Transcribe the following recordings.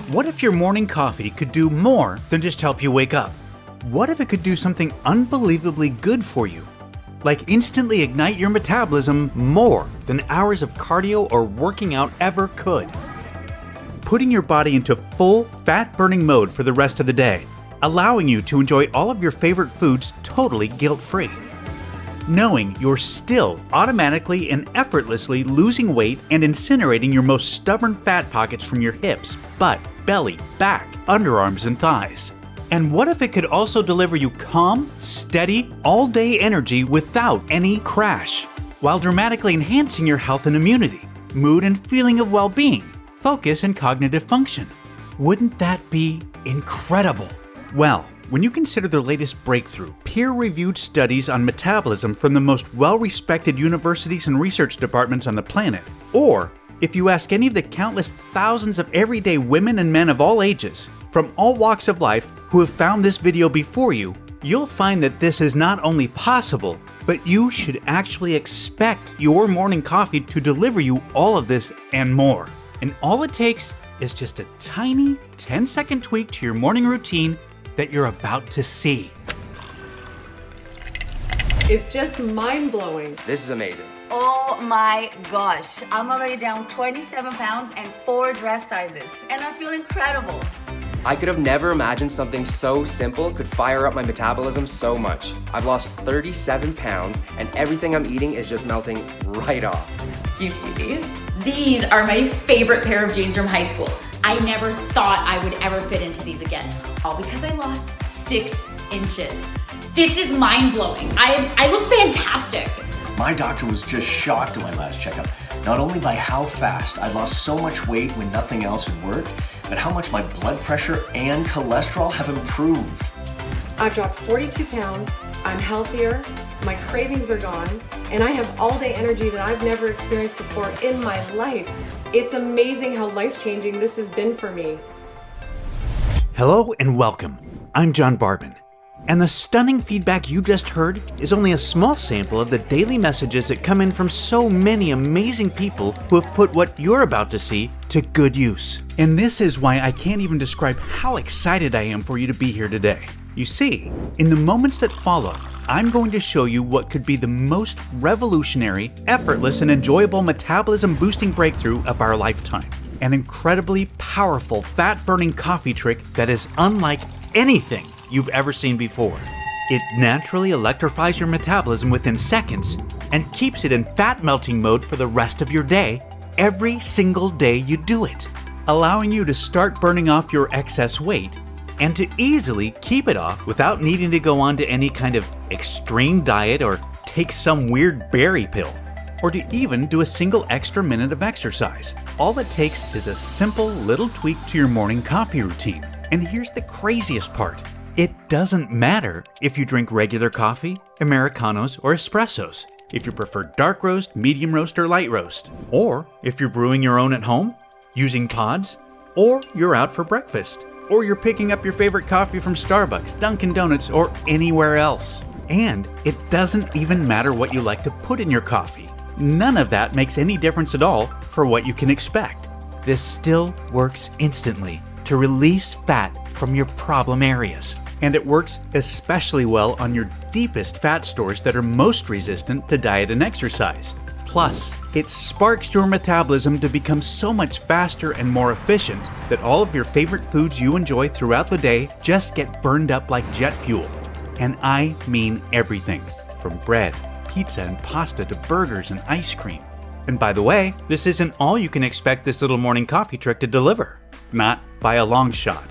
What if your morning coffee could do more than just help you wake up? What if it could do something unbelievably good for you? Like instantly ignite your metabolism more than hours of cardio or working out ever could. Putting your body into full fat-burning mode for the rest of the day, allowing you to enjoy all of your favorite foods totally guilt-free. Knowing you're still automatically and effortlessly losing weight and incinerating your most stubborn fat pockets from your hips, butt, belly, back, underarms, and thighs. And what if it could also deliver you calm, steady, all-day energy without any crash, while dramatically enhancing your health and immunity, mood and feeling of well-being, focus and cognitive function? Wouldn't that be incredible? Well, when you consider the latest breakthrough, peer-reviewed studies on metabolism from the most well-respected universities and research departments on the planet, or if you ask any of the countless thousands of everyday women and men of all ages, from all walks of life, who have found this video before you, you'll find that this is not only possible, but you should actually expect your morning coffee to deliver you all of this and more. And all it takes is just a tiny 10-second tweak to your morning routine that you're about to see. It's just mind-blowing. This is amazing. Oh my gosh, I'm already down 27 pounds and 4 dress sizes, and I feel incredible. I could have never imagined something so simple could fire up my metabolism so much. I've lost 37 pounds and everything I'm eating is just melting right off. Do you see these? These are my favorite pair of jeans from high school. I never thought I would ever fit into these again, all because I lost 6 inches. This is mind-blowing. I look fantastic. My doctor was just shocked at my last checkup, not only by how fast I lost so much weight when nothing else had worked, but how much my blood pressure and cholesterol have improved. I've dropped 42 pounds, I'm healthier, my cravings are gone, and I have all-day energy that I've never experienced before in my life. It's amazing how life-changing this has been for me. Hello and welcome. I'm John Barbin. And the stunning feedback you just heard is only a small sample of the daily messages that come in from so many amazing people who have put what you're about to see to good use. And this is why I can't even describe how excited I am for you to be here today. You see, in the moments that follow, I'm going to show you what could be the most revolutionary, effortless, and enjoyable metabolism boosting breakthrough of our lifetime. An incredibly powerful fat-burning coffee trick that is unlike anything you've ever seen before. It naturally electrifies your metabolism within seconds and keeps it in fat melting mode for the rest of your day, every single day you do it, allowing you to start burning off your excess weight and to easily keep it off without needing to go on to any kind of extreme diet or take some weird berry pill, or to even do a single extra minute of exercise. All it takes is a simple little tweak to your morning coffee routine. And here's the craziest part. It doesn't matter if you drink regular coffee, Americanos, or espressos, if you prefer dark roast, medium roast, or light roast, or if you're brewing your own at home, using pods, or you're out for breakfast, or you're picking up your favorite coffee from Starbucks, Dunkin' Donuts, or anywhere else. And it doesn't even matter what you like to put in your coffee. None of that makes any difference at all for what you can expect. This still works instantly to release fat from your problem areas. And it works especially well on your deepest fat stores that are most resistant to diet and exercise. Plus, it sparks your metabolism to become so much faster and more efficient that all of your favorite foods you enjoy throughout the day just get burned up like jet fuel. And I mean everything, from bread, pizza, and pasta to burgers and ice cream. And by the way, this isn't all you can expect this little morning coffee trick to deliver. Not by a long shot.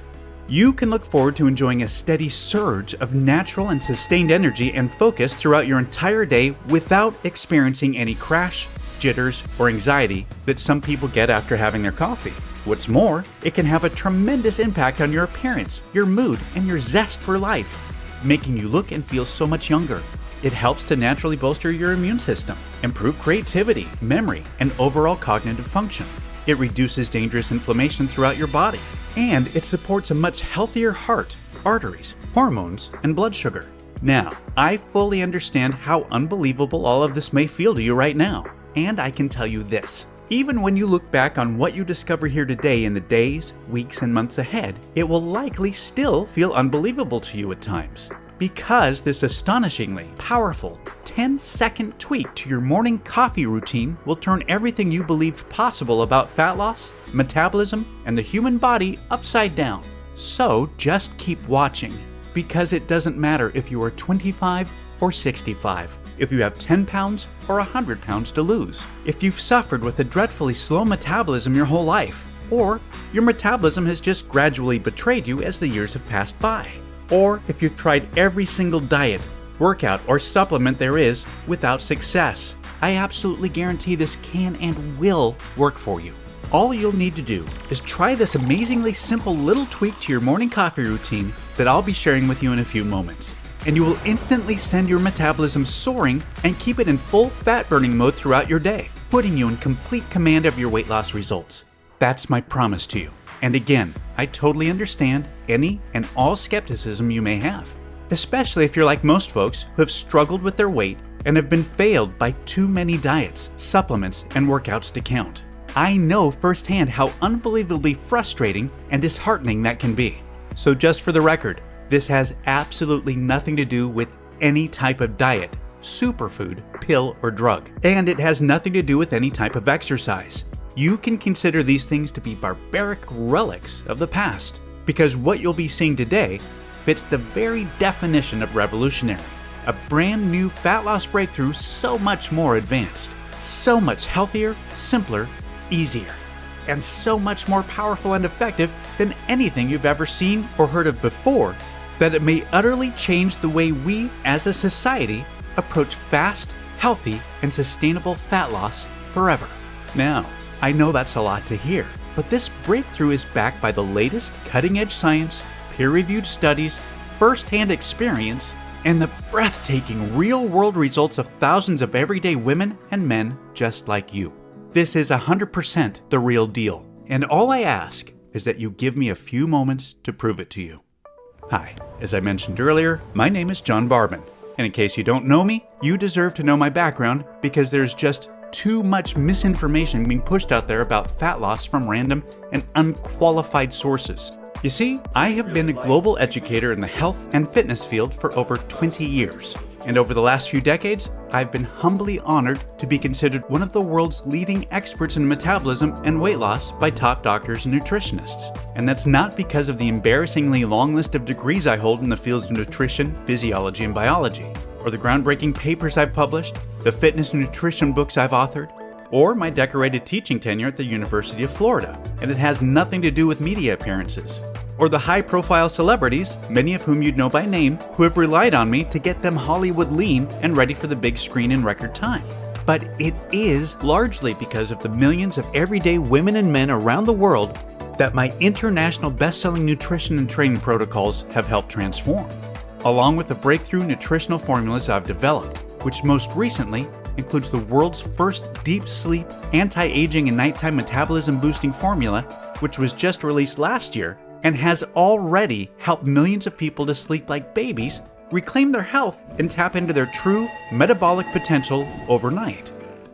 You can look forward to enjoying a steady surge of natural and sustained energy and focus throughout your entire day without experiencing any crash, jitters, or anxiety that some people get after having their coffee. What's more, it can have a tremendous impact on your appearance, your mood, and your zest for life, making you look and feel so much younger. It helps to naturally bolster your immune system, improve creativity, memory, and overall cognitive function. It reduces dangerous inflammation throughout your body, and it supports a much healthier heart, arteries, hormones, and blood sugar. Now, I fully understand how unbelievable all of this may feel to you right now, and I can tell you this. Even when you look back on what you discover here today in the days, weeks, and months ahead, it will likely still feel unbelievable to you at times. Because this astonishingly powerful 10-second tweak to your morning coffee routine will turn everything you believed possible about fat loss, metabolism, and the human body upside down. So just keep watching, because it doesn't matter if you are 25 or 65, if you have 10 pounds or 100 pounds to lose, if you've suffered with a dreadfully slow metabolism your whole life, or your metabolism has just gradually betrayed you as the years have passed by, or if you've tried every single diet, workout, or supplement there is without success. I absolutely guarantee this can and will work for you. All you'll need to do is try this amazingly simple little tweak to your morning coffee routine that I'll be sharing with you in a few moments. And you will instantly send your metabolism soaring and keep it in full fat burning mode throughout your day, putting you in complete command of your weight loss results. That's my promise to you. And again, I totally understand any and all skepticism you may have, especially if you're like most folks who have struggled with their weight and have been failed by too many diets, supplements, and workouts to count. I know firsthand how unbelievably frustrating and disheartening that can be. So just for the record, this has absolutely nothing to do with any type of diet, superfood, pill, or drug. And it has nothing to do with any type of exercise. You can consider these things to be barbaric relics of the past, because what you'll be seeing today fits the very definition of revolutionary. A brand new fat loss breakthrough so much more advanced, so much healthier, simpler, easier, and so much more powerful and effective than anything you've ever seen or heard of before, that it may utterly change the way we as a society approach fast, healthy, and sustainable fat loss forever. Now, I know that's a lot to hear, but this breakthrough is backed by the latest cutting-edge science, peer-reviewed studies, first-hand experience, and the breathtaking real-world results of thousands of everyday women and men just like you. This is 100% the real deal, and all I ask is that you give me a few moments to prove it to you. Hi, as I mentioned earlier, my name is John Barbin, and in case you don't know me, you deserve to know my background because there's just too much misinformation being pushed out there about fat loss from random and unqualified sources. You see, I have been a global educator in the health and fitness field for over 20 years. And over the last few decades, I've been humbly honored to be considered one of the world's leading experts in metabolism and weight loss by top doctors and nutritionists. And that's not because of the embarrassingly long list of degrees I hold in the fields of nutrition, physiology, and biology, or the groundbreaking papers I've published, the fitness and nutrition books I've authored, or my decorated teaching tenure at the University of Florida. And it has nothing to do with media appearances, or the high-profile celebrities, many of whom you'd know by name, who have relied on me to get them Hollywood lean and ready for the big screen in record time. But it is largely because of the millions of everyday women and men around the world that my international best-selling nutrition and training protocols have helped transform, along with the breakthrough nutritional formulas I've developed, which most recently includes the world's first deep sleep, anti-aging, and nighttime metabolism boosting formula, which was just released last year and has already helped millions of people to sleep like babies, reclaim their health, and tap into their true metabolic potential overnight.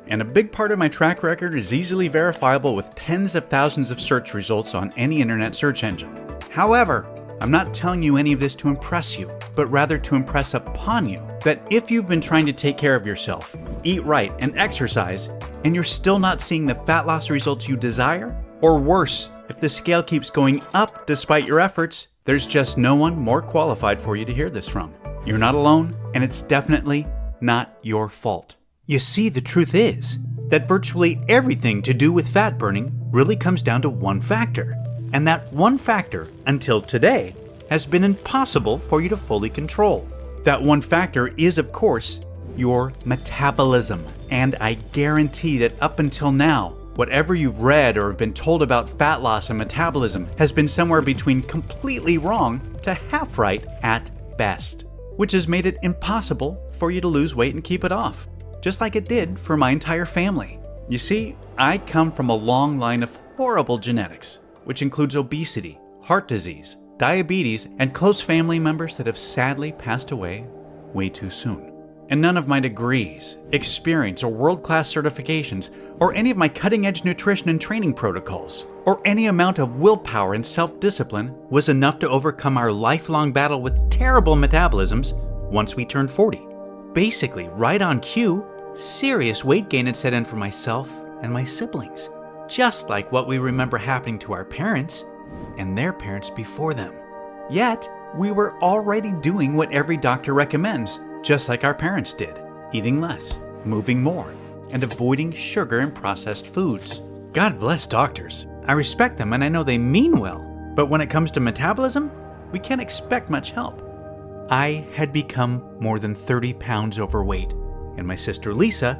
And a big part of my track record is easily verifiable with tens of thousands of search results on any internet search engine. However, I'm not telling you any of this to impress you, but rather to impress upon you that if you've been trying to take care of yourself, eat right, and exercise, and you're still not seeing the fat loss results you desire, or worse, if the scale keeps going up despite your efforts, there's just no one more qualified for you to hear this from. You're not alone, and it's definitely not your fault. You see, the truth is that virtually everything to do with fat burning really comes down to one factor. And that one factor, until today, has been impossible for you to fully control. That one factor is, of course, your metabolism. And I guarantee that up until now, whatever you've read or have been told about fat loss and metabolism has been somewhere between completely wrong to half right at best, which has made it impossible for you to lose weight and keep it off, just like it did for my entire family. You see, I come from a long line of horrible genetics, which includes obesity, heart disease, diabetes, and close family members that have sadly passed away way too soon. And none of my degrees, experience, or world-class certifications, or any of my cutting-edge nutrition and training protocols, or any amount of willpower and self-discipline was enough to overcome our lifelong battle with terrible metabolisms once we turned 40. Basically, right on cue, serious weight gain had set in for myself and my siblings, just like what we remember happening to our parents and their parents before them. Yet, we were already doing what every doctor recommends, just like our parents did, eating less, moving more, and avoiding sugar and processed foods. God bless doctors. I respect them and I know they mean well, but when it comes to metabolism, we can't expect much help. I had become more than 30 pounds overweight, and my sister Lisa,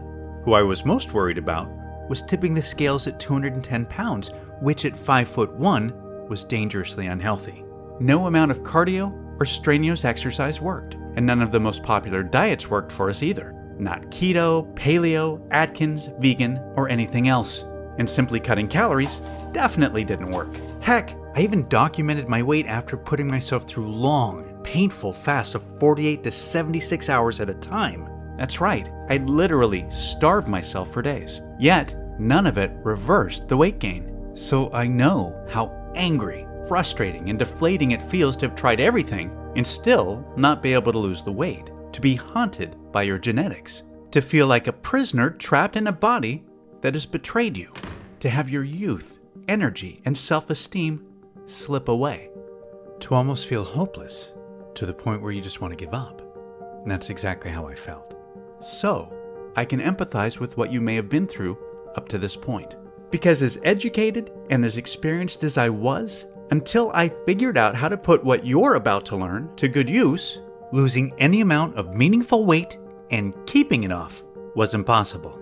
who I was most worried about, was tipping the scales at 210 pounds, which at 5'1" was dangerously unhealthy. No amount of cardio or strenuous exercise worked, and none of the most popular diets worked for us either. Not keto, paleo, Atkins, vegan, or anything else. And simply cutting calories definitely didn't work. Heck, I even documented my weight after putting myself through long, painful fasts of 48 to 76 hours at a time. That's right, I'd literally starved myself for days. Yet, none of it reversed the weight gain. So I know how angry, frustrating, and deflating it feels to have tried everything and still not be able to lose the weight, to be haunted by your genetics, to feel like a prisoner trapped in a body that has betrayed you, to have your youth, energy, and self-esteem slip away, to almost feel hopeless, to the point where you just want to give up. And that's exactly how I felt. So, I can empathize with what you may have been through up to this point. Because as educated and as experienced as I was, until I figured out how to put what you're about to learn to good use, losing any amount of meaningful weight and keeping it off was impossible.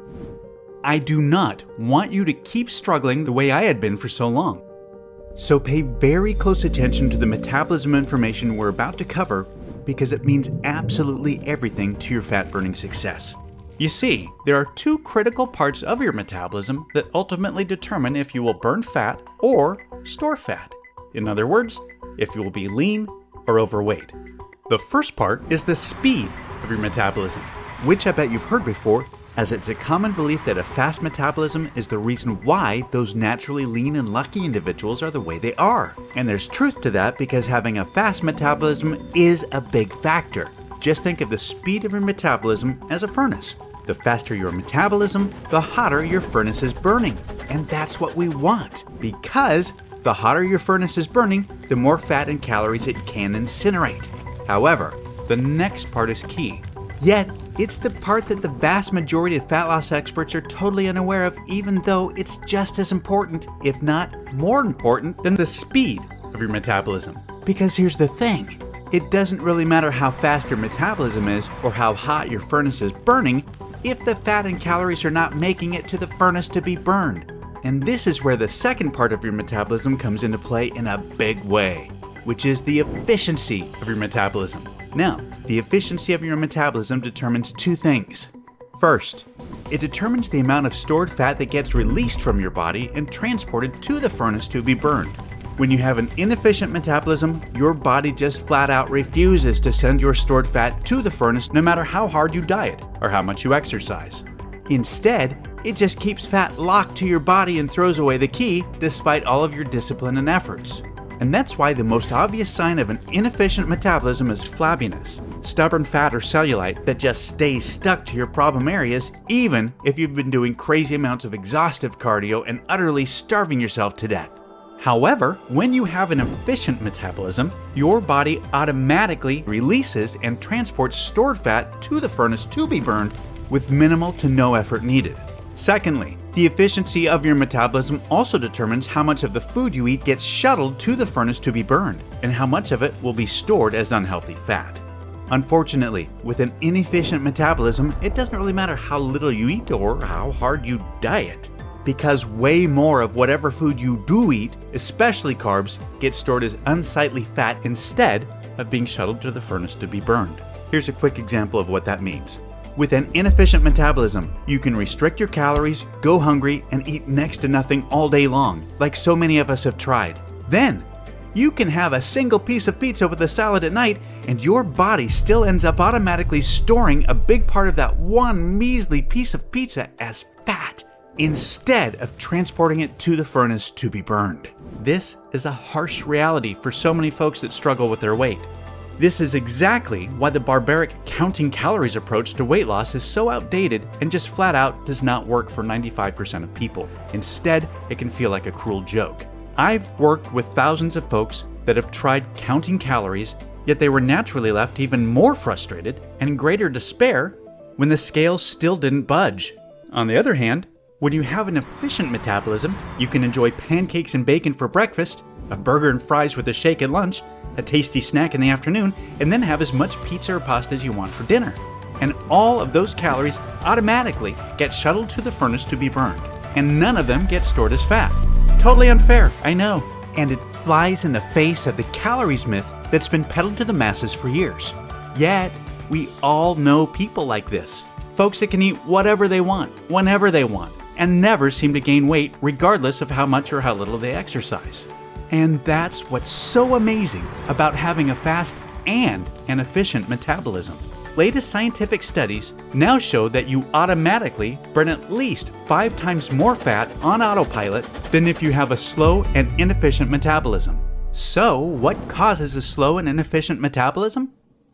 I do not want you to keep struggling the way I had been for so long. So pay very close attention to the metabolism information we're about to cover because it means absolutely everything to your fat-burning success. You see, there are two critical parts of your metabolism that ultimately determine if you will burn fat or store fat. In other words, if you will be lean or overweight. The first part is the speed of your metabolism, which I bet you've heard before, as it's a common belief that a fast metabolism is the reason why those naturally lean and lucky individuals are the way they are. And there's truth to that because having a fast metabolism is a big factor. Just think of the speed of your metabolism as a furnace. The faster your metabolism, the hotter your furnace is burning. And that's what we want, because the hotter your furnace is burning, the more fat and calories it can incinerate. However, the next part is key. Yet, it's the part that the vast majority of fat loss experts are totally unaware of, even though it's just as important, if not more important, than the speed of your metabolism. Because here's the thing. It doesn't really matter how fast your metabolism is or how hot your furnace is burning if the fat and calories are not making it to the furnace to be burned. And this is where the second part of your metabolism comes into play in a big way, which is the efficiency of your metabolism. Now, the efficiency of your metabolism determines two things. First, it determines the amount of stored fat that gets released from your body and transported to the furnace to be burned. When you have an inefficient metabolism, your body just flat out refuses to send your stored fat to the furnace no matter how hard you diet or how much you exercise. Instead, it just keeps fat locked to your body and throws away the key despite all of your discipline and efforts. And that's why the most obvious sign of an inefficient metabolism is flabbiness, stubborn fat or cellulite that just stays stuck to your problem areas even if you've been doing crazy amounts of exhaustive cardio and utterly starving yourself to death. However, when you have an efficient metabolism, your body automatically releases and transports stored fat to the furnace to be burned with minimal to no effort needed. Secondly, the efficiency of your metabolism also determines how much of the food you eat gets shuttled to the furnace to be burned, and how much of it will be stored as unhealthy fat. Unfortunately, with an inefficient metabolism, it doesn't really matter how little you eat or how hard you diet, because way more of whatever food you do eat, especially carbs, gets stored as unsightly fat instead of being shuttled to the furnace to be burned. Here's a quick example of what that means. With an inefficient metabolism, you can restrict your calories, go hungry, and eat next to nothing all day long, like so many of us have tried. Then, You can have a single piece of pizza with a salad at night, and your body still ends up automatically storing a big part of that one measly piece of pizza as fat, instead of transporting it to the furnace to be burned. This is a harsh reality for so many folks that struggle with their weight. This is exactly why the barbaric counting calories approach to weight loss is so outdated and just flat out does not work for 95% of people. Instead, it can feel like a cruel joke. I've worked with thousands of folks that have tried counting calories, yet they were naturally left even more frustrated and in greater despair when the scales still didn't budge. On the other hand, when you have an efficient metabolism, you can enjoy pancakes and bacon for breakfast, a burger and fries with a shake at lunch, a tasty snack in the afternoon, and then have as much pizza or pasta as you want for dinner. And all of those calories automatically get shuttled to the furnace to be burned, and none of them get stored as fat. Totally unfair, I know. And it flies in the face of the calories myth that's been peddled to the masses for years. Yet, we all know people like this. Folks that can eat whatever they want, whenever they want, and never seem to gain weight regardless of how much or how little they exercise. And that's what's so amazing about having a fast and an efficient metabolism. Latest scientific studies now show that you automatically burn at least 5 times more fat on autopilot than if you have a slow and inefficient metabolism. So, what causes a slow and inefficient metabolism?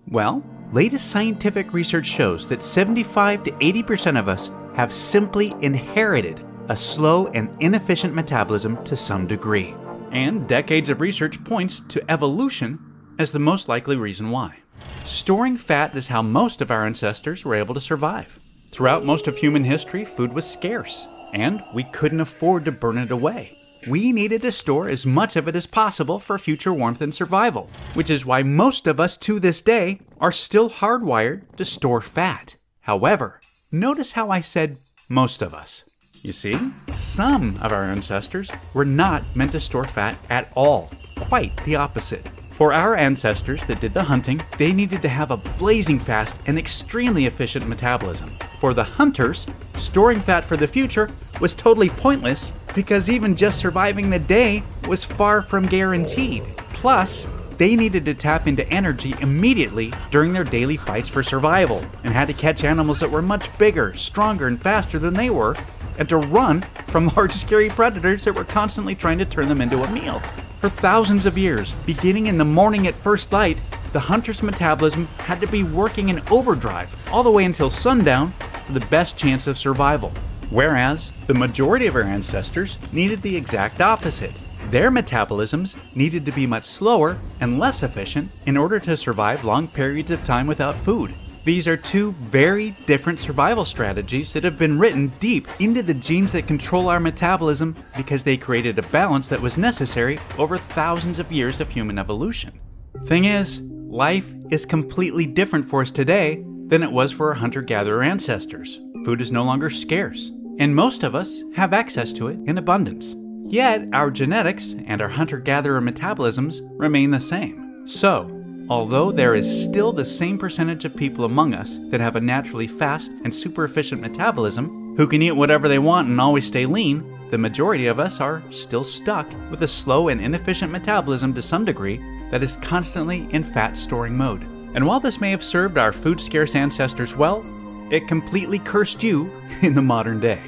Well, latest scientific research shows that 75 to 80% of us have simply inherited a slow and inefficient metabolism to some degree. And decades of research points to evolution as the most likely reason why. Storing fat is how most of our ancestors were able to survive. Throughout most of human history, food was scarce, and we couldn't afford to burn it away. We needed to store as much of it as possible for future warmth and survival, which is why most of us to this day are still hardwired to store fat. However, notice how I said most of us. You see, some of our ancestors were not meant to store fat at all. Quite the opposite. For our ancestors that did the hunting, they needed to have a blazing fast and extremely efficient metabolism. For the hunters, storing fat for the future was totally pointless because even just surviving the day was far from guaranteed. Plus, they needed to tap into energy immediately during their daily fights for survival and had to catch animals that were much bigger, stronger, and faster than they were, and to run from large scary predators that were constantly trying to turn them into a meal. For thousands of years, beginning in the morning at first light, the hunter's metabolism had to be working in overdrive all the way until sundown for the best chance of survival. Whereas, the majority of our ancestors needed the exact opposite. Their metabolisms needed to be much slower and less efficient in order to survive long periods of time without food. These are two very different survival strategies that have been written deep into the genes that control our metabolism because they created a balance that was necessary over thousands of years of human evolution. Thing is, life is completely different for us today than it was for our hunter-gatherer ancestors. Food is no longer scarce, and most of us have access to it in abundance. Yet, our genetics and our hunter-gatherer metabolisms remain the same. So, although there is still the same percentage of people among us that have a naturally fast and super efficient metabolism, who can eat whatever they want and always stay lean, the majority of us are still stuck with a slow and inefficient metabolism to some degree that is constantly in fat storing mode. And while this may have served our food scarce ancestors well, it completely cursed you in the modern day.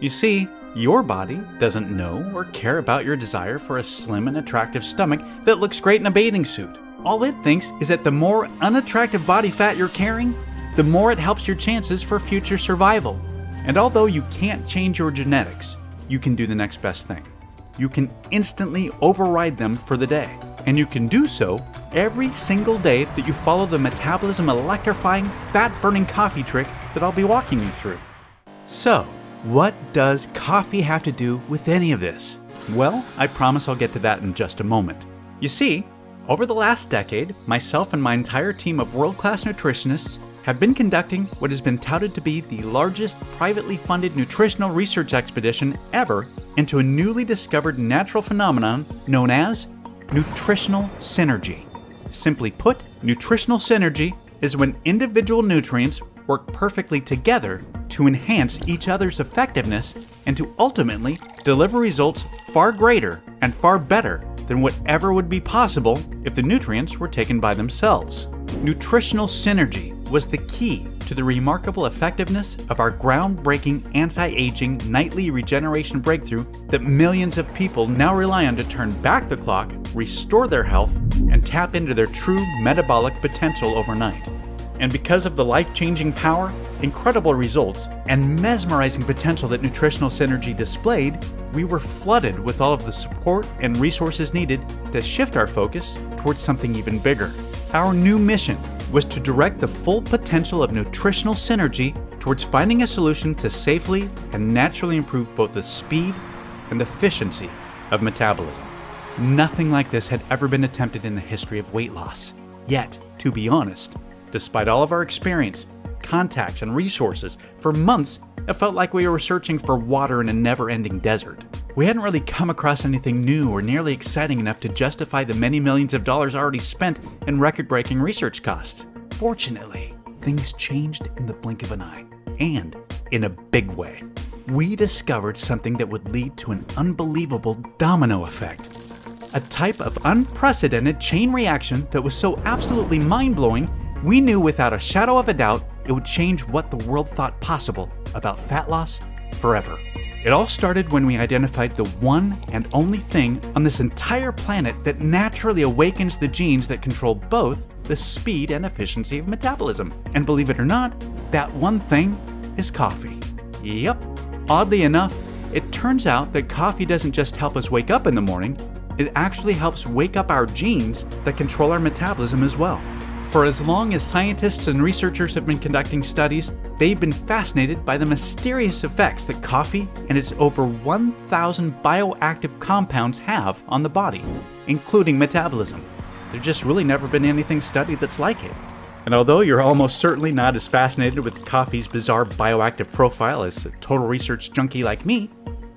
You see, your body doesn't know or care about your desire for a slim and attractive stomach that looks great in a bathing suit. All it thinks is that the more unattractive body fat you're carrying, the more it helps your chances for future survival. And although you can't change your genetics, you can do the next best thing. You can instantly override them for the day. And you can do so every single day that you follow the metabolism electrifying, fat-burning coffee trick that I'll be walking you through. So, what does coffee have to do with any of this? Well, I promise I'll get to that in just a moment. You see, over the last decade, myself and my entire team of world-class nutritionists have been conducting what has been touted to be the largest privately funded nutritional research expedition ever into a newly discovered natural phenomenon known as nutritional synergy. Simply put, nutritional synergy is when individual nutrients work perfectly together to enhance each other's effectiveness and to ultimately deliver results far greater and far better than whatever would be possible if the nutrients were taken by themselves. Nutritional synergy was the key to the remarkable effectiveness of our groundbreaking anti-aging nightly regeneration breakthrough that millions of people now rely on to turn back the clock, restore their health, and tap into their true metabolic potential overnight. And because of the life-changing power, incredible results, and mesmerizing potential that nutritional synergy displayed, we were flooded with all of the support and resources needed to shift our focus towards something even bigger. Our new mission was to direct the full potential of nutritional synergy towards finding a solution to safely and naturally improve both the speed and efficiency of metabolism. Nothing like this had ever been attempted in the history of weight loss. Yet, to be honest, despite all of our experience, contacts, and resources, for months it felt like we were searching for water in a never-ending desert. We hadn't really come across anything new or nearly exciting enough to justify the many millions of dollars already spent in record-breaking research costs. Fortunately, things changed in the blink of an eye, and in a big way. We discovered something that would lead to an unbelievable domino effect. A type of unprecedented chain reaction that was so absolutely mind-blowing, we knew without a shadow of a doubt it would change what the world thought possible about fat loss forever. It all started when we identified the one and only thing on this entire planet that naturally awakens the genes that control both the speed and efficiency of metabolism. And believe it or not, that one thing is coffee. Yep. Oddly enough, it turns out that coffee doesn't just help us wake up in the morning, it actually helps wake up our genes that control our metabolism as well. For as long as scientists and researchers have been conducting studies, they've been fascinated by the mysterious effects that coffee and its over 1,000 bioactive compounds have on the body, including metabolism. There's just really never been anything studied that's like it. And although you're almost certainly not as fascinated with coffee's bizarre bioactive profile as a total research junkie like me,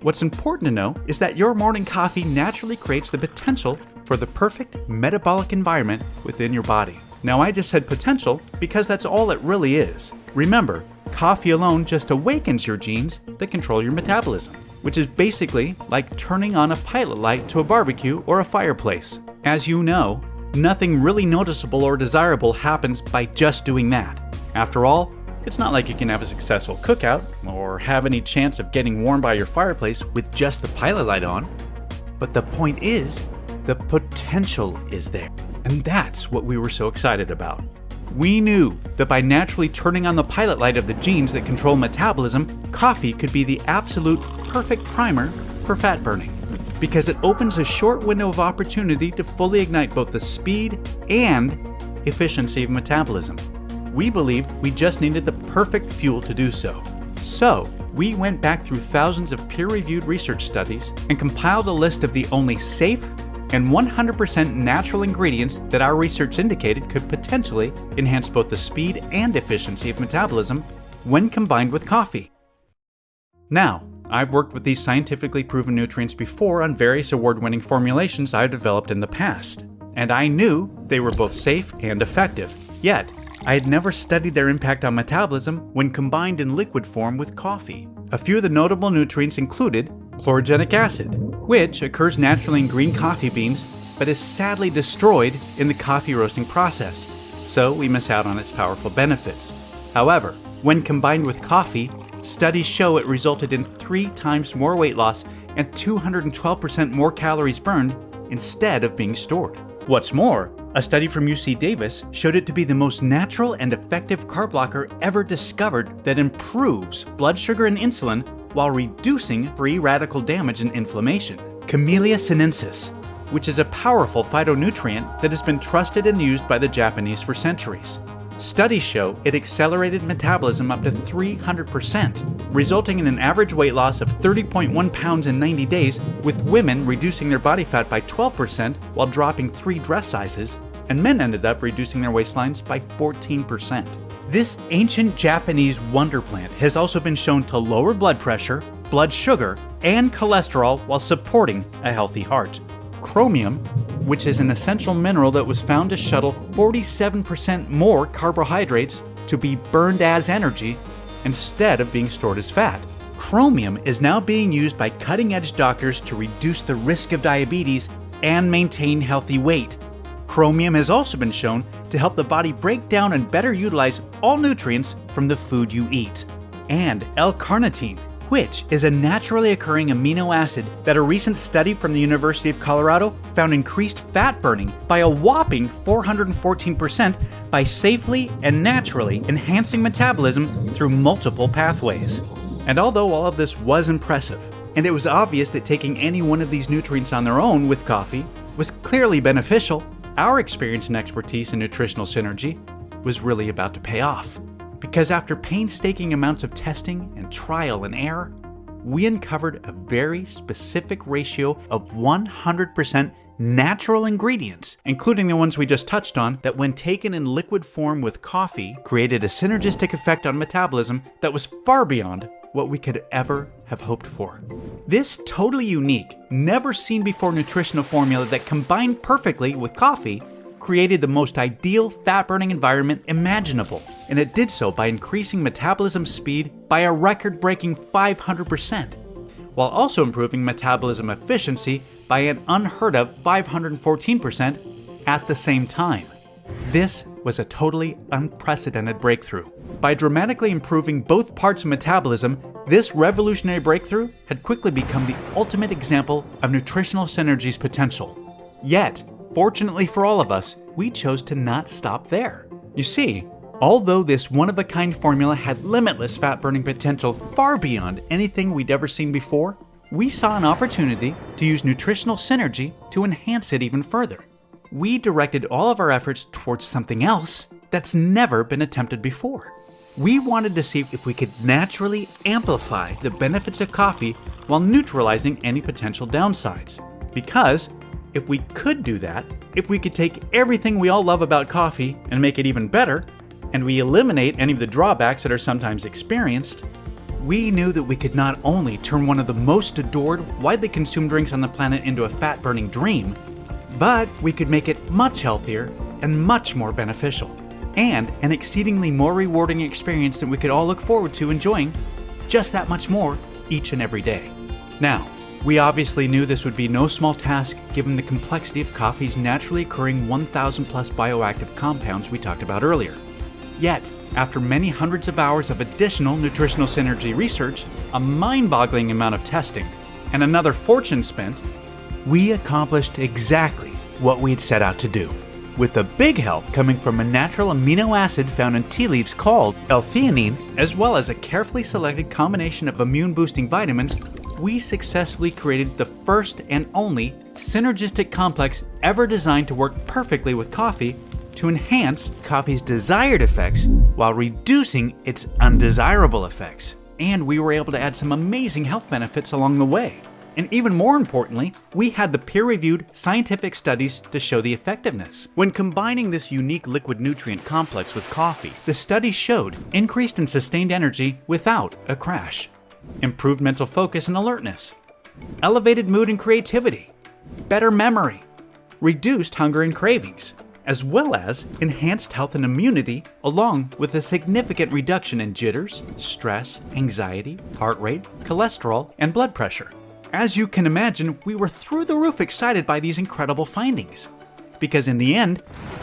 what's important to know is that your morning coffee naturally creates the potential for the perfect metabolic environment within your body. Now, I just said potential because that's all it really is. Remember, coffee alone just awakens your genes that control your metabolism, which is basically like turning on a pilot light to a barbecue or a fireplace. As you know, nothing really noticeable or desirable happens by just doing that. After all, it's not like you can have a successful cookout or have any chance of getting warm by your fireplace with just the pilot light on. But the point is, the potential is there. And that's what we were so excited about. We knew that by naturally turning on the pilot light of the genes that control metabolism, coffee could be the absolute perfect primer for fat burning, because it opens a short window of opportunity to fully ignite both the speed and efficiency of metabolism. We believed we just needed the perfect fuel to do so. So, we went back through thousands of peer-reviewed research studies and compiled a list of the only safe and 100% natural ingredients that our research indicated could potentially enhance both the speed and efficiency of metabolism when combined with coffee. Now, I've worked with these scientifically proven nutrients before on various award-winning formulations I've developed in the past, and I knew they were both safe and effective. Yet, I had never studied their impact on metabolism when combined in liquid form with coffee. A few of the notable nutrients included chlorogenic acid, which occurs naturally in green coffee beans but is sadly destroyed in the coffee roasting process, so we miss out on its powerful benefits. However, when combined with coffee, studies show it resulted in 3 times more weight loss and 212% more calories burned instead of being stored. What's more, a study from UC Davis showed it to be the most natural and effective carb blocker ever discovered that improves blood sugar and insulin while reducing free radical damage and inflammation. Camellia sinensis, which is a powerful phytonutrient that has been trusted and used by the Japanese for centuries. Studies show it accelerated metabolism up to 300%, resulting in an average weight loss of 30.1 pounds in 90 days, with women reducing their body fat by 12% while dropping 3 dress sizes, and men ended up reducing their waistlines by 14%. This ancient Japanese wonder plant has also been shown to lower blood pressure, blood sugar, and cholesterol while supporting a healthy heart. Chromium, which is an essential mineral that was found to shuttle 47% more carbohydrates to be burned as energy instead of being stored as fat. Chromium is now being used by cutting-edge doctors to reduce the risk of diabetes and maintain healthy weight. Chromium has also been shown to help the body break down and better utilize all nutrients from the food you eat. And L-carnitine, which is a naturally occurring amino acid that a recent study from the University of Colorado found increased fat burning by a whopping 414% by safely and naturally enhancing metabolism through multiple pathways. And although all of this was impressive, and it was obvious that taking any one of these nutrients on their own with coffee was clearly beneficial, our experience and expertise in nutritional synergy was really about to pay off. Because after painstaking amounts of testing and trial and error, we uncovered a very specific ratio of 100% natural ingredients, including the ones we just touched on, that when taken in liquid form with coffee, created a synergistic effect on metabolism that was far beyond what we could ever have hoped for. This totally unique, never seen before nutritional formula that combined perfectly with coffee created the most ideal fat-burning environment imaginable, and it did so by increasing metabolism speed by a record-breaking 500%, while also improving metabolism efficiency by an unheard of 514% at the same time. This was a totally unprecedented breakthrough. By dramatically improving both parts of metabolism, this revolutionary breakthrough had quickly become the ultimate example of nutritional synergy's potential. Yet, fortunately for all of us, we chose to not stop there. You see, although this one-of-a-kind formula had limitless fat-burning potential far beyond anything we'd ever seen before, we saw an opportunity to use nutritional synergy to enhance it even further. We directed all of our efforts towards something else that's never been attempted before. We wanted to see if we could naturally amplify the benefits of coffee while neutralizing any potential downsides. Because if we could do that, if we could take everything we all love about coffee and make it even better, and we eliminate any of the drawbacks that are sometimes experienced, we knew that we could not only turn one of the most adored, widely consumed drinks on the planet into a fat-burning dream, but we could make it much healthier and much more beneficial, and an exceedingly more rewarding experience that we could all look forward to enjoying just that much more each and every day. Now, we obviously knew this would be no small task given the complexity of coffee's naturally occurring 1,000 plus bioactive compounds we talked about earlier. Yet, after many hundreds of hours of additional nutritional synergy research, a mind-boggling amount of testing, and another fortune spent, we accomplished exactly what we'd set out to do. With a big help coming from a natural amino acid found in tea leaves called L-theanine, as well as a carefully selected combination of immune-boosting vitamins, we successfully created the first and only synergistic complex ever designed to work perfectly with coffee to enhance coffee's desired effects while reducing its undesirable effects. And we were able to add some amazing health benefits along the way. And even more importantly, we had the peer-reviewed scientific studies to show the effectiveness. When combining this unique liquid nutrient complex with coffee, the studies showed increased and sustained energy without a crash, improved mental focus and alertness, elevated mood and creativity, better memory, reduced hunger and cravings, as well as enhanced health and immunity, along with a significant reduction in jitters, stress, anxiety, heart rate, cholesterol, and blood pressure. As you can imagine, we were through the roof excited by these incredible findings, because in the end,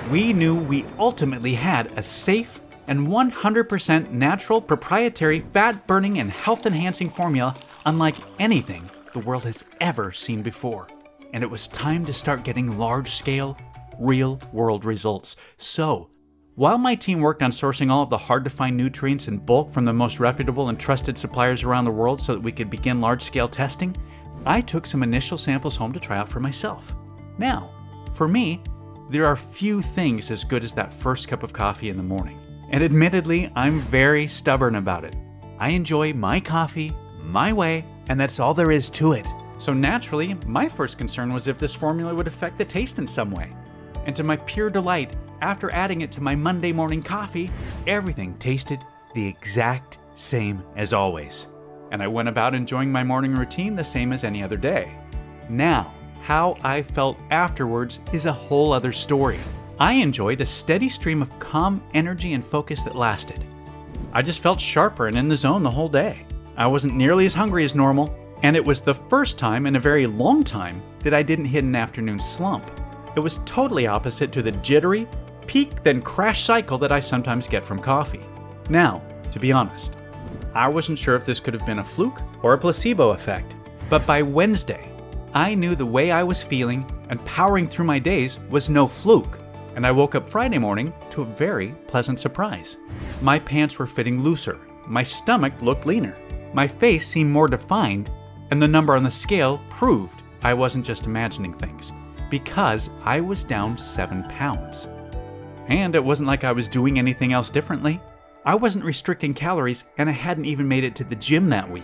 we knew we ultimately had a safe and 100% natural proprietary fat-burning and health-enhancing formula unlike anything the world has ever seen before. And it was time to start getting large-scale, real-world results. So, while my team worked on sourcing all of the hard-to-find nutrients in bulk from the most reputable and trusted suppliers around the world so that we could begin large-scale testing, I took some initial samples home to try out for myself. Now, for me, there are few things as good as that first cup of coffee in the morning. And admittedly, I'm very stubborn about it. I enjoy my coffee, my way, and that's all there is to it. So naturally, my first concern was if this formula would affect the taste in some way. And to my pure delight, after adding it to my Monday morning coffee, everything tasted the exact same as always. And I went about enjoying my morning routine the same as any other day. Now, how I felt afterwards is a whole other story. I enjoyed a steady stream of calm energy and focus that lasted. I just felt sharper and in the zone the whole day. I wasn't nearly as hungry as normal, And it was the first time in a very long time that I didn't hit an afternoon slump. It was totally opposite to the jittery, peak then crash cycle that I sometimes get from coffee. Now, to be honest, I wasn't sure if this could have been a fluke or a placebo effect, but by Wednesday, I knew the way I was feeling and powering through my days was no fluke, and I woke up Friday morning to a very pleasant surprise. My pants were fitting looser, my stomach looked leaner, my face seemed more defined, and the number on the scale proved I wasn't just imagining things, because I was down 7 pounds. And it wasn't like I was doing anything else differently. I wasn't restricting calories, and I hadn't even made it to the gym that week.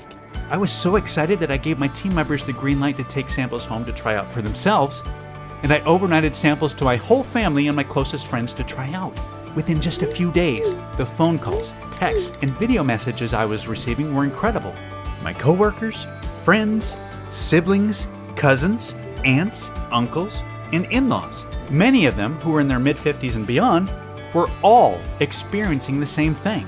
I was so excited that I gave my team members the green light to take samples home to try out for themselves, and I overnighted samples to my whole family and my closest friends to try out. Within just a few days, the phone calls, texts, and video messages I was receiving were incredible. My coworkers, friends, siblings, cousins, aunts, uncles, and in-laws, many of them who were in their mid-50s and beyond, were all experiencing the same thing.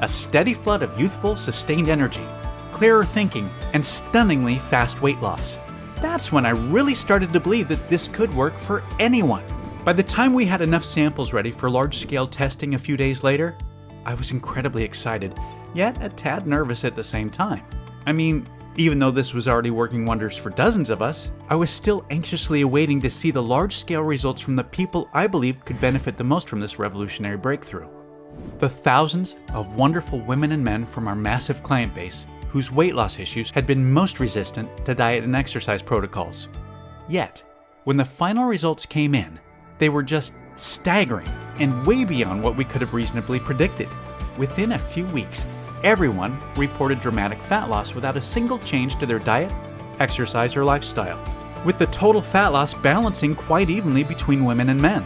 A steady flood of youthful, sustained energy, clearer thinking, and stunningly fast weight loss. That's when I really started to believe that this could work for anyone. By the time we had enough samples ready for large-scale testing a few days later, I was incredibly excited, yet a tad nervous at the same time. I mean, even though this was already working wonders for dozens of us, I was still anxiously awaiting to see the large-scale results from the people I believed could benefit the most from this revolutionary breakthrough. The thousands of wonderful women and men from our massive client base whose weight loss issues had been most resistant to diet and exercise protocols. Yet, when the final results came in, they were just staggering and way beyond what we could have reasonably predicted. Within a few weeks, everyone reported dramatic fat loss without a single change to their diet, exercise, or lifestyle, with the total fat loss balancing quite evenly between women and men.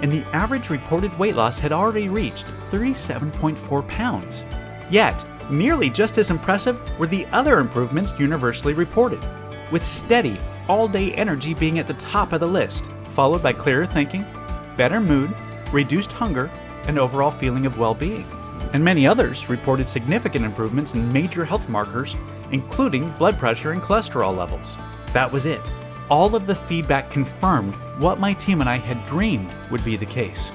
And the average reported weight loss had already reached 37.4 pounds. Yet, nearly just as impressive were the other improvements universally reported, with steady, all-day energy being at the top of the list, followed by clearer thinking, better mood, reduced hunger, and overall feeling of well-being. And many others reported significant improvements in major health markers, including blood pressure and cholesterol levels. That was it. All of the feedback confirmed what my team and I had dreamed would be the case.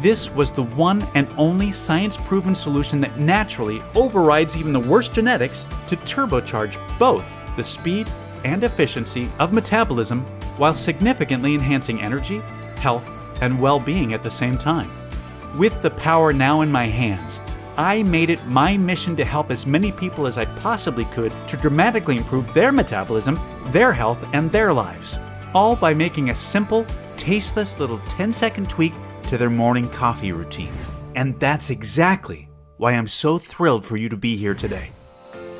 This was the one and only science-proven solution that naturally overrides even the worst genetics to turbocharge both the speed and efficiency of metabolism while significantly enhancing energy, health, and well-being at the same time. With the power now in my hands, I made it my mission to help as many people as I possibly could to dramatically improve their metabolism, their health, and their lives, all by making a simple, tasteless little 10-second tweak to their morning coffee routine. And that's exactly why I'm so thrilled for you to be here today.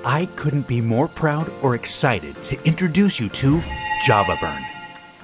I couldn't be more proud or excited to introduce you to JavaBurn,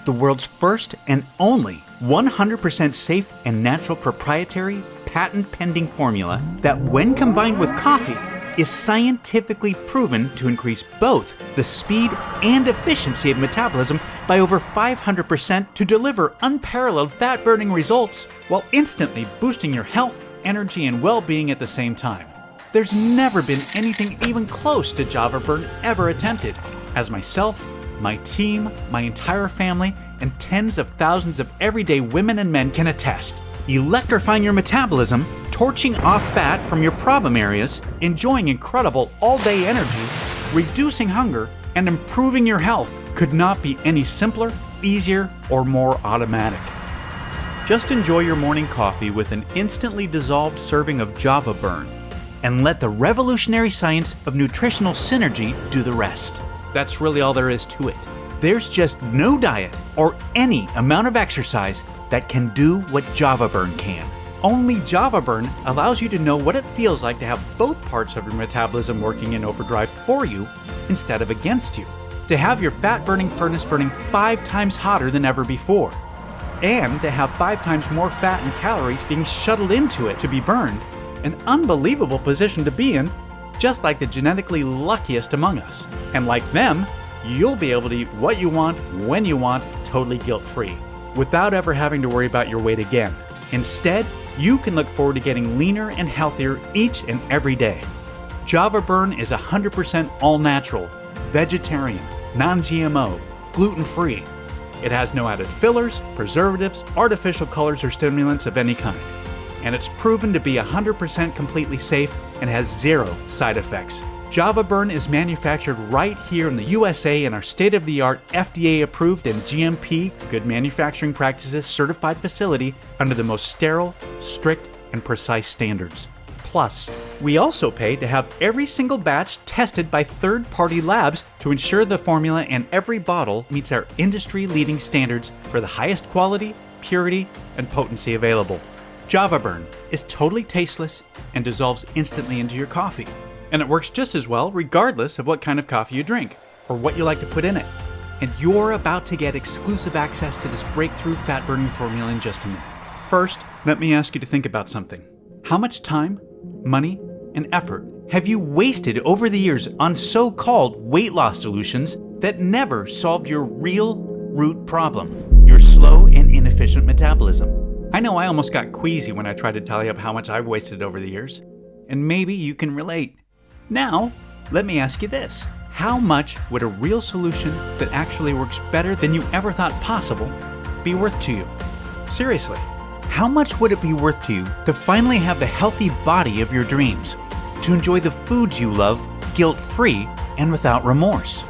the world's first and only 100% safe and natural proprietary patent-pending formula that, when combined with coffee, is scientifically proven to increase both the speed and efficiency of metabolism by over 500% to deliver unparalleled fat-burning results while instantly boosting your health, energy, and well-being at the same time. There's never been anything even close to JavaBurn ever attempted, as myself, my team, my entire family, and tens of thousands of everyday women and men can attest. Electrifying your metabolism, torching off fat from your problem areas, enjoying incredible all-day energy, reducing hunger, and improving your health could not be any simpler, easier, or more automatic. Just enjoy your morning coffee with an instantly dissolved serving of JavaBurn, and let the revolutionary science of nutritional synergy do the rest. That's really all there is to it. There's just no diet or any amount of exercise that can do what JavaBurn can. Only JavaBurn allows you to know what it feels like to have both parts of your metabolism working in overdrive for you instead of against you. To have your fat-burning furnace burning 5 times hotter than ever before. And to have 5 times more fat and calories being shuttled into it to be burned. An unbelievable position to be in, just like the genetically luckiest among us. And like them, you'll be able to eat what you want, when you want, totally guilt-free, without ever having to worry about your weight again. Instead, you can look forward to getting leaner and healthier each and every day. JavaBurn is 100% all-natural, vegetarian, non-GMO, gluten-free. It has no added fillers, preservatives, artificial colors, or stimulants of any kind. And it's proven to be 100% completely safe and has 0 side effects. Java Burn is manufactured right here in the USA in our state-of-the-art FDA-approved and GMP, Good Manufacturing Practices certified facility under the most sterile, strict, and precise standards. Plus, we also pay to have every single batch tested by third-party labs to ensure the formula and every bottle meets our industry-leading standards for the highest quality, purity, and potency available. Java Burn is totally tasteless and dissolves instantly into your coffee. And it works just as well regardless of what kind of coffee you drink or what you like to put in it. And you're about to get exclusive access to this breakthrough fat-burning formula in just a minute. First, let me ask you to think about something. How much time, money, and effort have you wasted over the years on so-called weight loss solutions that never solved your real root problem, your slow and inefficient metabolism? I know I almost got queasy when I tried to tally up how much I've wasted over the years, and maybe you can relate. Now, let me ask you this. How much would a real solution that actually works better than you ever thought possible be worth to you? Seriously, how much would it be worth to you to finally have the healthy body of your dreams? To enjoy the foods you love guilt-free and without remorse?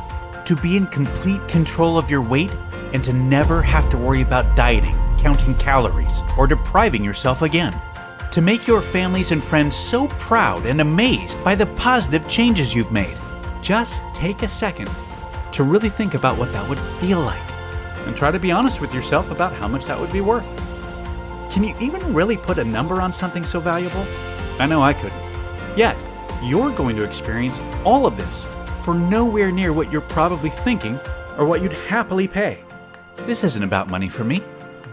To be in complete control of your weight and to never have to worry about dieting, counting calories, or depriving yourself again? To make your families and friends so proud and amazed by the positive changes you've made? Just take a second to really think about what that would feel like and try to be honest with yourself about how much that would be worth. Can you even really put a number on something so valuable? I know I couldn't. Yet, you're going to experience all of this for nowhere near what you're probably thinking or what you'd happily pay. This isn't about money for me.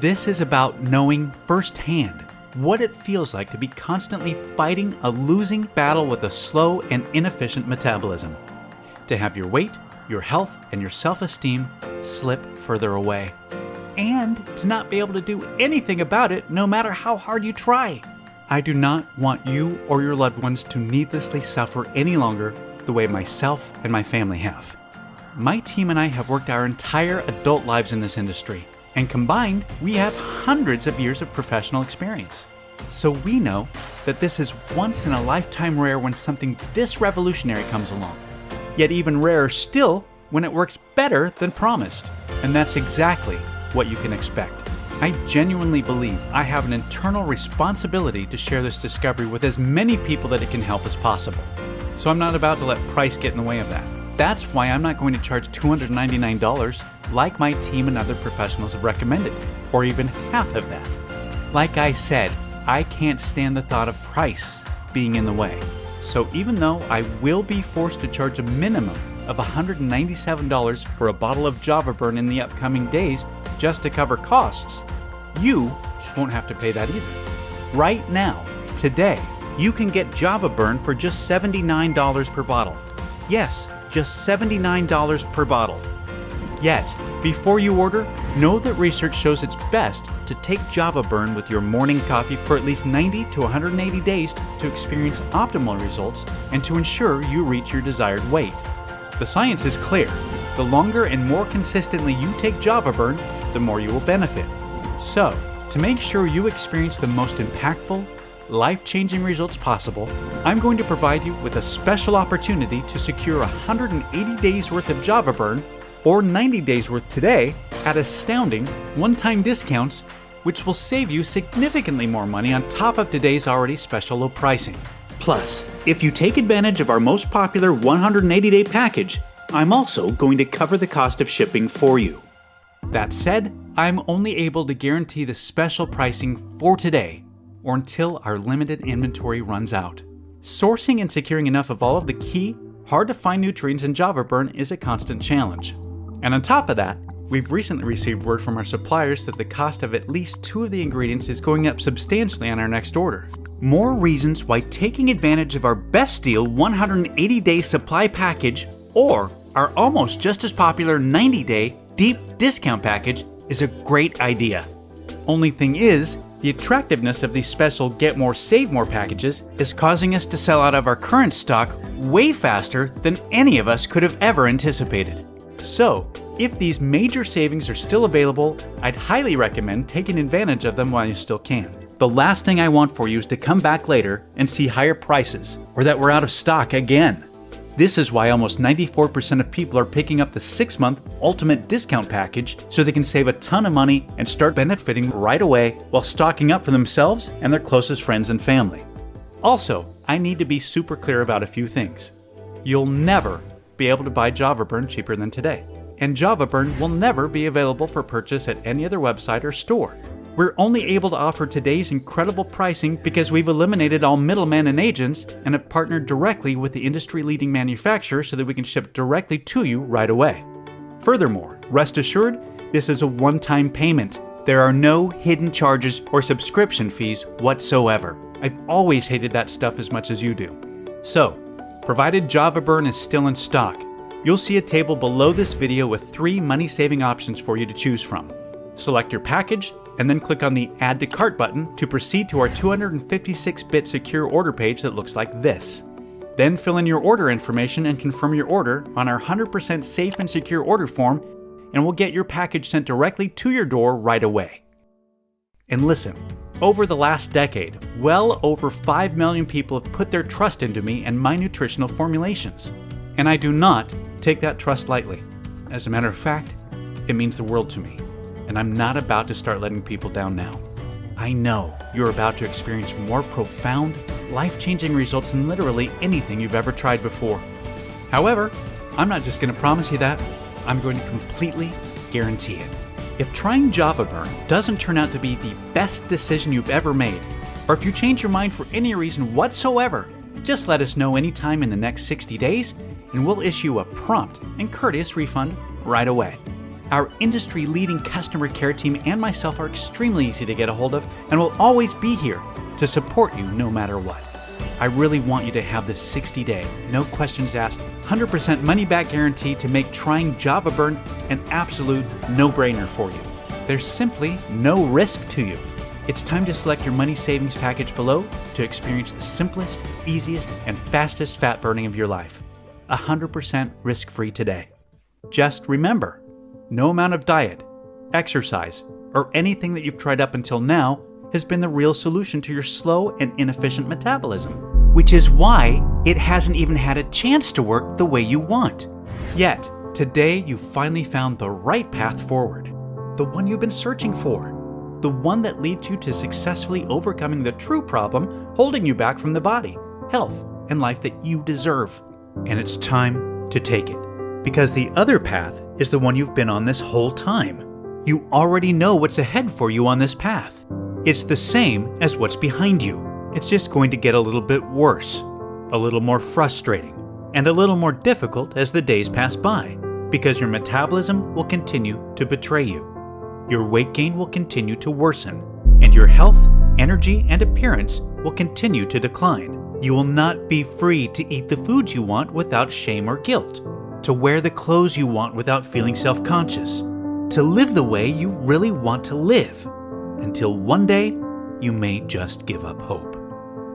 This is about knowing firsthand what it feels like to be constantly fighting a losing battle with a slow and inefficient metabolism. To have your weight, your health, and your self-esteem slip further away. And to not be able to do anything about it no matter how hard you try. I do not want you or your loved ones to needlessly suffer any longer the way myself and my family have. My team and I have worked our entire adult lives in this industry. And combined, we have hundreds of years of professional experience. So we know that this is once in a lifetime rare when something this revolutionary comes along. Yet even rarer still when it works better than promised. And that's exactly what you can expect. I genuinely believe I have an internal responsibility to share this discovery with as many people that it can help as possible. So I'm not about to let price get in the way of that. That's why I'm not going to charge $299 like my team and other professionals have recommended, or even half of that. Like I said, I can't stand the thought of price being in the way. So even though I will be forced to charge a minimum of $197 for a bottle of Java Burn in the upcoming days just to cover costs, you won't have to pay that either. Right now, today, you can get Java Burn for just $79 per bottle. Yes, just $79 per bottle. Yet, before you order, know that research shows it's best to take Java Burn with your morning coffee for at least 90 to 180 days to experience optimal results and to ensure you reach your desired weight. The science is clear. The longer and more consistently you take Java Burn, the more you will benefit. So, to make sure you experience the most impactful, life-changing results possible, I'm going to provide you with a special opportunity to secure 180 days worth of Java Burn or 90 days worth today at astounding one-time discounts, which will save you significantly more money on top of today's already special low pricing. Plus, if you take advantage of our most popular 180-day package, I'm also going to cover the cost of shipping for you. That said, I'm only able to guarantee the special pricing for today or until our limited inventory runs out. Sourcing and securing enough of all of the key, hard-to-find nutrients in Java Burn is a constant challenge. And on top of that, we've recently received word from our suppliers that the cost of at least 2 of the ingredients is going up substantially on our next order. More reasons why taking advantage of our best deal 180-day supply package or our almost just as popular 90-day deep discount package is a great idea. Only thing is, The attractiveness of these special Get More, Save More packages is causing us to sell out of our current stock way faster than any of us could have ever anticipated. So, if these major savings are still available, I'd highly recommend taking advantage of them while you still can. The last thing I want for you is to come back later and see higher prices, or that we're out of stock again. This is why almost 94% of people are picking up the 6-month Ultimate Discount Package so they can save a ton of money and start benefiting right away while stocking up for themselves and their closest friends and family. Also, I need to be super clear about a few things. You'll never be able to buy Java Burn cheaper than today, and Java Burn will never be available for purchase at any other website or store. We're only able to offer today's incredible pricing because we've eliminated all middlemen and agents and have partnered directly with the industry-leading manufacturer so that we can ship directly to you right away. Furthermore, rest assured, this is a one-time payment. There are no hidden charges or subscription fees whatsoever. I've always hated that stuff as much as you do. So, provided Java Burn is still in stock, you'll see a table below this video with 3 money-saving options for you to choose from. Select your package, and then click on the Add to Cart button to proceed to our 256-bit secure order page that looks like this. Then fill in your order information and confirm your order on our 100% safe and secure order form, and we'll get your package sent directly to your door right away. And listen, over the last decade, well over 5 million people have put their trust into me and my nutritional formulations. And I do not take that trust lightly. As a matter of fact, it means the world to me. And I'm not about to start letting people down now. I know you're about to experience more profound, life-changing results than literally anything you've ever tried before. However, I'm not just going to promise you that, I'm going to completely guarantee it. If trying Java Burn doesn't turn out to be the best decision you've ever made, or if you change your mind for any reason whatsoever, just let us know anytime in the next 60 days, and we'll issue a prompt and courteous refund right away. Our industry-leading customer care team and myself are extremely easy to get a hold of and will always be here to support you no matter what. I really want you to have this 60-day, no questions asked, 100% money-back guarantee to make trying Java Burn an absolute no-brainer for you. There's simply no risk to you. It's time to select your money savings package below to experience the simplest, easiest, and fastest fat burning of your life. 100% risk-free today. Just remember, no amount of diet, exercise, or anything that you've tried up until now has been the real solution to your slow and inefficient metabolism, which is why it hasn't even had a chance to work the way you want. Yet, today you've finally found the right path forward, the one you've been searching for, the one that leads you to successfully overcoming the true problem holding you back from the body, health, and life that you deserve. And it's time to take it. Because the other path is the one you've been on this whole time. You already know what's ahead for you on this path. It's the same as what's behind you. It's just going to get a little bit worse, a little more frustrating, and a little more difficult as the days pass by, because your metabolism will continue to betray you. Your weight gain will continue to worsen, and your health, energy, and appearance will continue to decline. You will not be free to eat the foods you want without shame or guilt, to wear the clothes you want without feeling self-conscious, to live the way you really want to live, until one day you may just give up hope.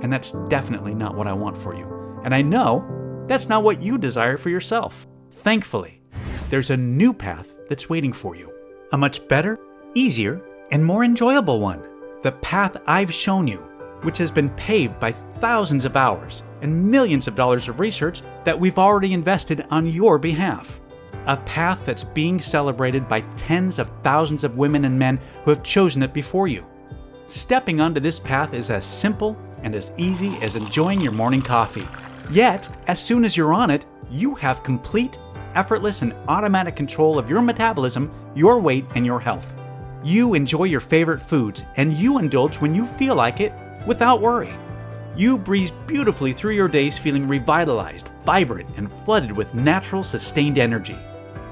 And that's definitely not what I want for you. And I know that's not what you desire for yourself. Thankfully, there's a new path that's waiting for you. A much better, easier, and more enjoyable one. The path I've shown you, which has been paved by thousands of hours and millions of dollars of research that we've already invested on your behalf. A path that's being celebrated by tens of thousands of women and men who have chosen it before you. Stepping onto this path is as simple and as easy as enjoying your morning coffee. Yet, as soon as you're on it, you have complete, effortless, and automatic control of your metabolism, your weight, and your health. You enjoy your favorite foods, and you indulge when you feel like it without worry. You breeze beautifully through your days feeling revitalized, vibrant, and flooded with natural, sustained energy.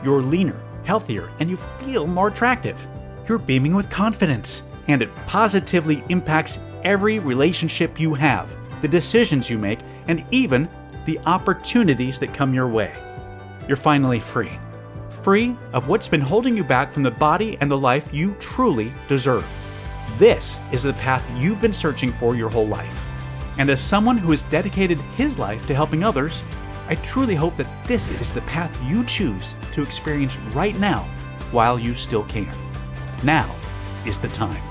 You're leaner, healthier, and you feel more attractive. You're beaming with confidence, and it positively impacts every relationship you have, the decisions you make, and even the opportunities that come your way. You're finally free. Free of what's been holding you back from the body and the life you truly deserve. This is the path you've been searching for your whole life. And as someone who has dedicated his life to helping others, I truly hope that this is the path you choose to experience right now while you still can. Now is the time.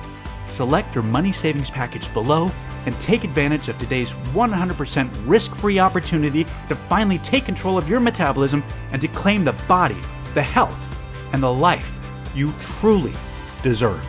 Select your money savings package below and take advantage of today's 100% risk-free opportunity to finally take control of your metabolism and to claim the body, the health, and the life you truly deserve.